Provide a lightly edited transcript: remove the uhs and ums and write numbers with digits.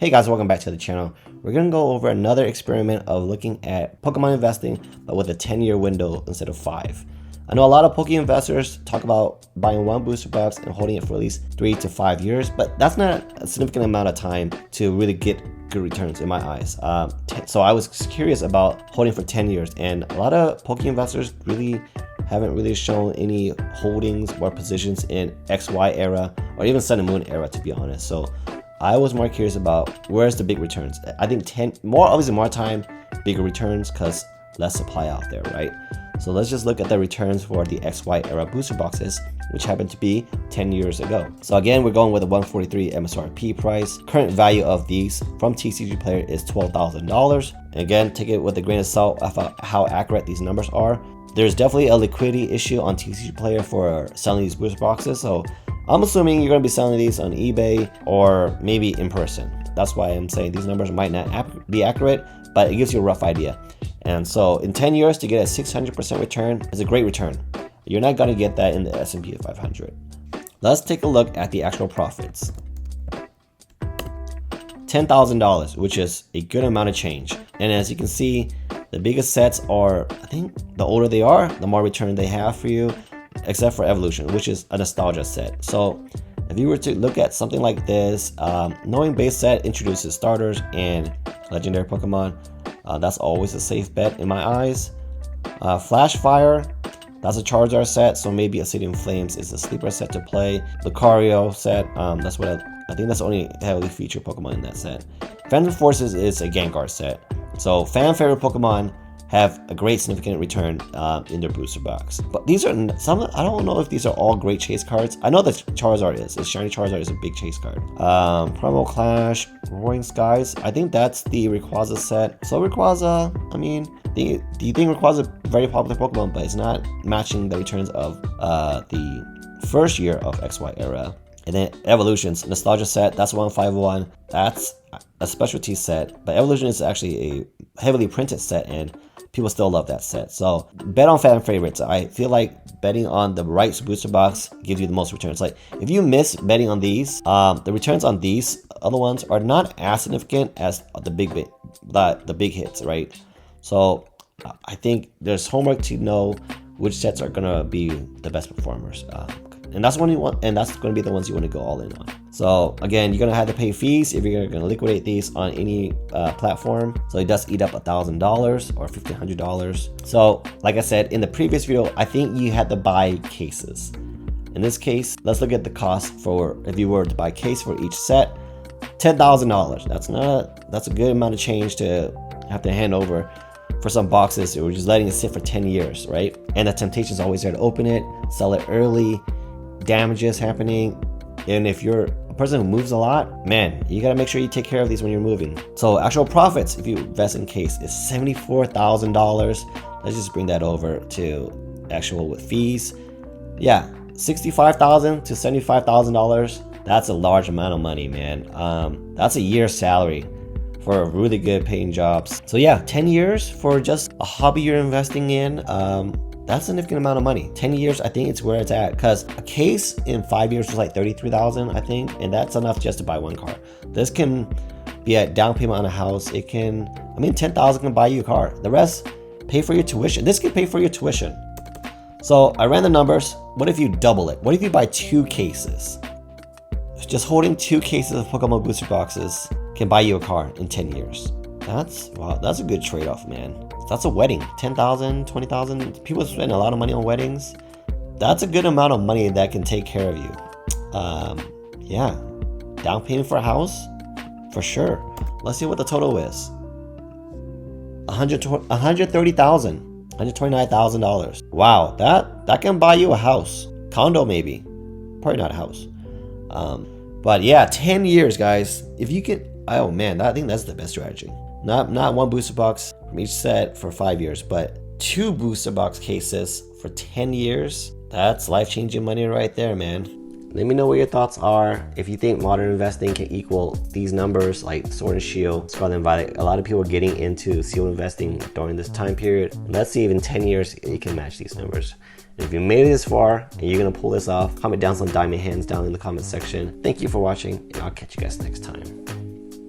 Hey guys, welcome back to the channel. We're gonna go over another experiment of looking at Pokemon investing, but with a 10-year window instead of 5. I know a lot of Pokemon investors talk about buying one booster box and holding it for at least 3 to 5 years, but that's not a significant amount of time to really get good returns in my eyes. So I was curious about holding for 10 years, and a lot of Pokemon investors haven't really shown any holdings or positions in XY era or even Sun and Moon era, to be honest. So I was more curious about where's the big returns. I think obviously more time, bigger returns, because less supply out there, right? So let's just look at the returns for the XY era booster boxes, which happened to be 10 years ago. So again, we're going with a 143 MSRP price. Current value of these from TCG Player is $12,000. Again, take it with a grain of salt of how accurate these numbers are. There's definitely a liquidity issue on TCG Player for selling these booster boxes. So I'm assuming you're going to be selling these on eBay or maybe in person. That's why I'm saying these numbers might not be accurate, but it gives you a rough idea. And so in 10 years to get a 600% return is a great return. You're not going to get that in the S&P 500. Let's take a look at the actual profits. $10,000, which is a good amount of change. And as you can see, the biggest sets are, I think the older they are, the more return they have for you, except for Evolution, which is a nostalgia set. So if you were to look at something like this, knowing base set introduces starters and legendary Pokemon, that's always a safe bet in my eyes. Flash Fire, that's a Charizard set, so maybe Obsidian Flames is a sleeper set to play. Lucario set, that's what I think that's the only heavily featured Pokemon in that set. Phantom Forces is a Gengar set. So fan favorite Pokemon have a great significant return in their booster box. But these are some, I don't know if these are all great chase cards. I know that Charizard is. The Shiny Charizard is a big chase card. Primal Clash, Roaring Skies. I think that's the Rayquaza set. So Rayquaza, I mean, do you think Rayquaza is a very popular Pokemon, but it's not matching the returns of the first year of XY era. And then Evolution's Nostalgia set, that's 151. That's a specialty set, but Evolution is actually a heavily printed set, and people still love that set. So bet on fan favorites. I feel like betting on the right booster box gives you the most returns. Like if you miss betting on these, the returns on these other ones are not as significant as the big hits, right? So I think there's homework to know which sets are gonna be the best performers. And that's one you want, and that's going to be the ones you want to go all in on. So again, you're going to have to pay fees if you're going to liquidate these on any platform. So it does eat up $1,000 or $1,500. So like I said in the previous video, I think you had to buy cases. In this case, let's look at the cost for if you were to buy a case for each set. $10,000. That's a good amount of change to have to hand over for some boxes. We're just letting it sit for 10 years, right? And the temptation is always there to open it, sell it early. Damages happening, and if you're a person who moves a lot, man, you gotta make sure you take care of these when you're moving. So actual profits if you invest in case is $74,000. Let's just bring that over to actual with fees. Yeah, $65,000 to $75,000. That's a large amount of money, man. That's a year's salary for really good paying jobs. So yeah, 10 years for just a hobby you're investing in. That's a significant amount of money. 10 years, I think it's where it's at, because a case in 5 years was like $33,000, I think, and that's enough just to buy one car. This can be a down payment on a house. It can, I mean, $10,000 can buy you a car. The rest, pay for your tuition. This can pay for your tuition. So I ran the numbers. What if you double it? What if you buy 2 cases? Just holding 2 cases of Pokemon booster boxes can buy you a car in 10 years. Wow, that's a good trade-off, man. That's a wedding. $10,000, $20,000. People spend a lot of money on weddings. That's a good amount of money that can take care of you. Yeah, down payment for a house, for sure. Let's see what the total is. $130,000, $129,000. Wow, that can buy you a house, condo maybe, probably not a house. But yeah, 10 years, guys. If you can, oh man, I think that's the best strategy. Not one booster box from each set for 5 years, but 2 booster box cases for 10 years. That's life-changing money right there, man. Let me know what your thoughts are. If you think modern investing can equal these numbers like Sword and Shield, Scarlet and Violet. A lot of people are getting into Shield investing during this time period. Let's see if in 10 years it can match these numbers. And if you made it this far and you're gonna pull this off, comment down some diamond hands down in the comment section. Thank you for watching, and I'll catch you guys next time.